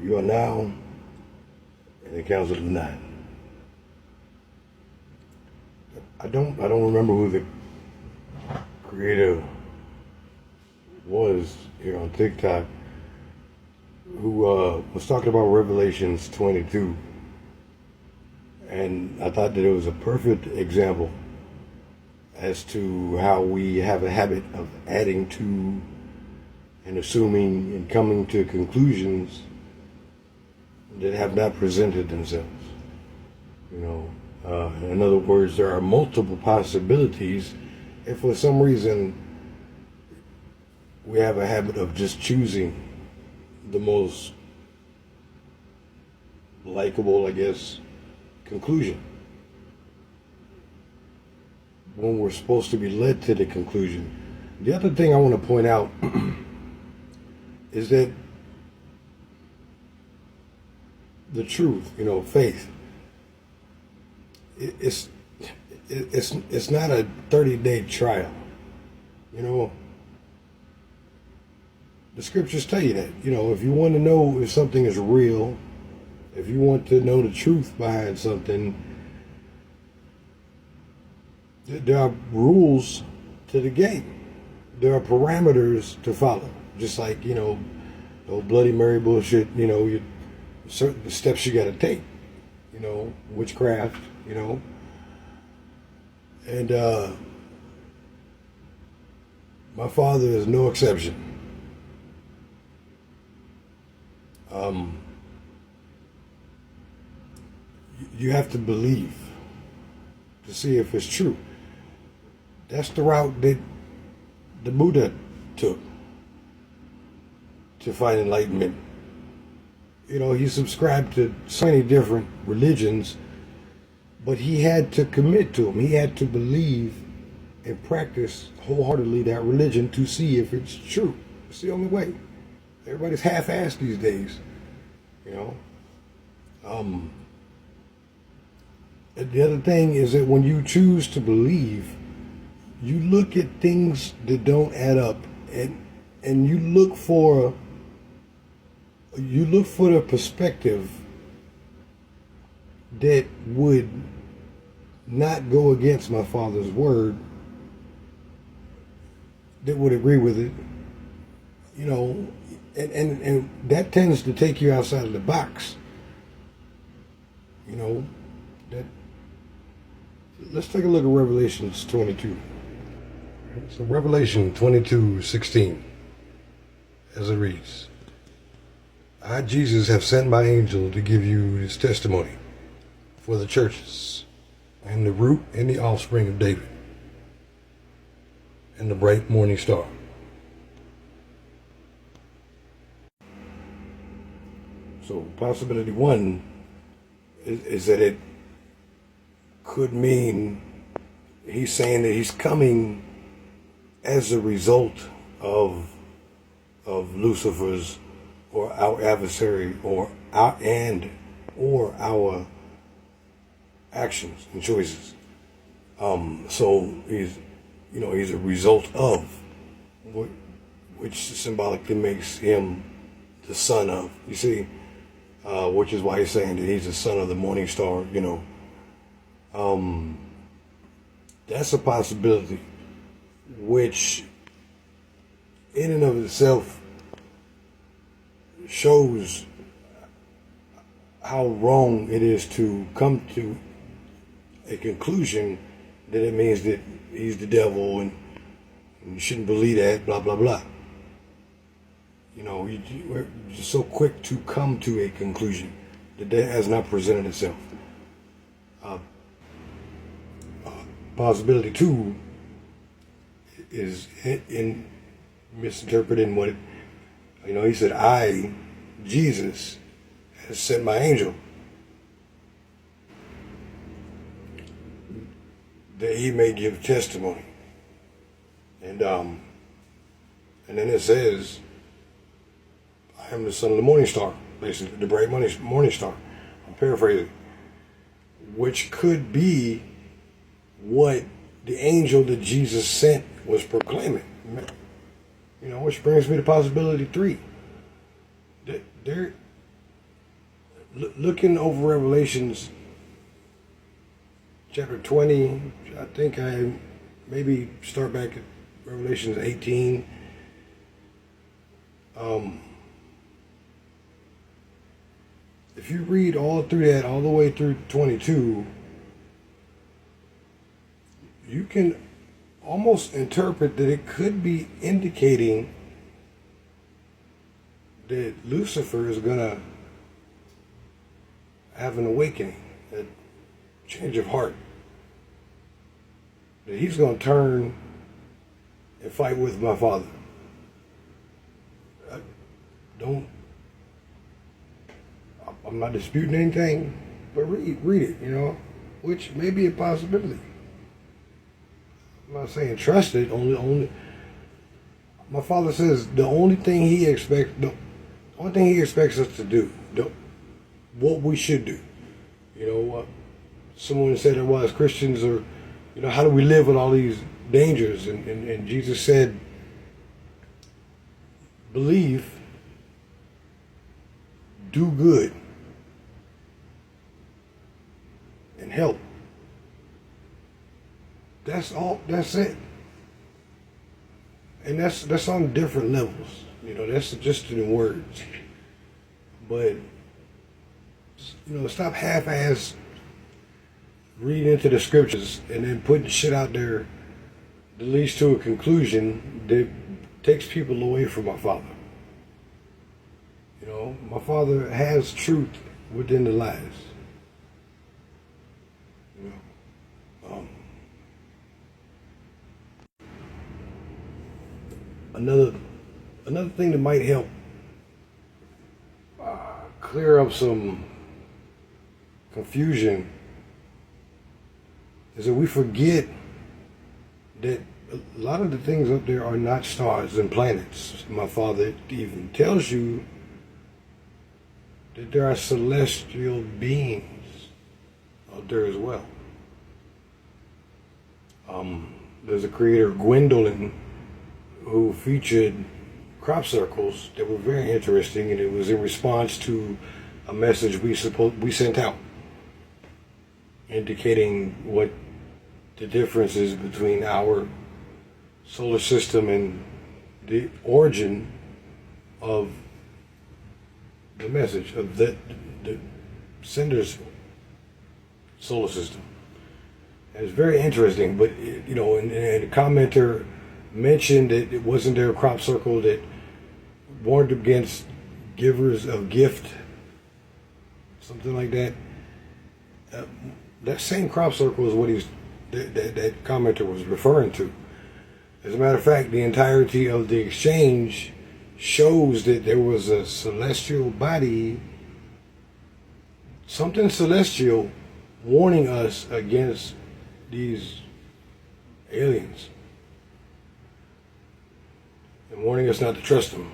You are now in the Council of Nine. I don't remember who the creator was here on TikTok who was talking about Revelations 22, and I thought that it was a perfect example as to how we have a habit of adding to and assuming and coming to conclusions that have not presented themselves. In other words, there are multiple possibilities, and for some reason we have a habit of just choosing the most likable, I guess, conclusion when we're supposed to be led to the conclusion. The other thing I want to point out is that the truth, faith, it's not a 30-day trial. The scriptures tell you that. If you want to know if something is real, if you want to know the truth behind something, there are rules to the game. There are parameters to follow. Just like, the old Bloody Mary bullshit, certain steps you got to take, witchcraft, and my father is no exception. You have to believe to see if it's true. That's the route that the Buddha took to find enlightenment. He subscribed to so many different religions, but he had to commit to them. He had to believe and practice wholeheartedly that religion to see if it's true. It's the only way. Everybody's half-assed these days, The other thing is that when you choose to believe, you look at things that don't add up, and you look for the perspective that would not go against my father's word, that would agree with it, and that tends to take you outside of the box. Let's take a look at Revelations 22. So Revelation 22:16, as it reads, I, Jesus, have sent my angel to give you this testimony for the churches, and the root and the offspring of David, and the bright morning star. So possibility one is that it could mean he's saying that he's coming as a result of Lucifer's or our adversary or our actions and choices. So he's a result of, which symbolically makes him the son of. You see, which is why he's saying that he's the son of the morning star. That's a possibility, which in and of itself shows how wrong it is to come to a conclusion that it means that he's the devil and you shouldn't believe that, blah, blah, blah. We're just so quick to come to a conclusion that has not presented itself. Possibility two is in misinterpreting what he said, I, Jesus, has sent my angel that he may give testimony. And then it says, I am the son of the morning star, basically, the bright morning star. I'm paraphrasing. Which could be what the angel that Jesus sent was proclaiming. Which brings me to possibility three. There looking over Revelations chapter 20, I think I maybe start back at Revelations 18. If you read all through that, all the way through 22, you can almost interpret that it could be indicating that Lucifer is going to have an awakening, a change of heart. That he's going to turn and fight with my Father. I'm not disputing anything, but read it, which may be a possibility. I'm not saying trust it. Only. My Father says the only thing He expects us to do, what we should do. Someone said, well, as Christians, or how do we live with all these dangers? And Jesus said, believe, do good, and help. That's all. That's it. And that's on different levels. That's just in words. But stop half-ass reading into the scriptures and then putting shit out there that leads to a conclusion that takes people away from my Father. My Father has truth within the lies. Another thing that might help clear up some confusion is that we forget that a lot of the things up there are not stars and planets. My Father even tells you that there are celestial beings out there as well. There's a creator, Gwendolyn, who featured crop circles that were very interesting, and it was in response to a message we sent out indicating what the difference is between our solar system and the origin of the message of the sender's solar system. And it's very interesting, but and the commenter mentioned that it wasn't their crop circle that warned against givers of gift, something like that. That same crop circle is what that commenter was referring to. As a matter of fact, the entirety of the exchange shows that there was a celestial body, something celestial, warning us against these aliens and warning us not to trust them.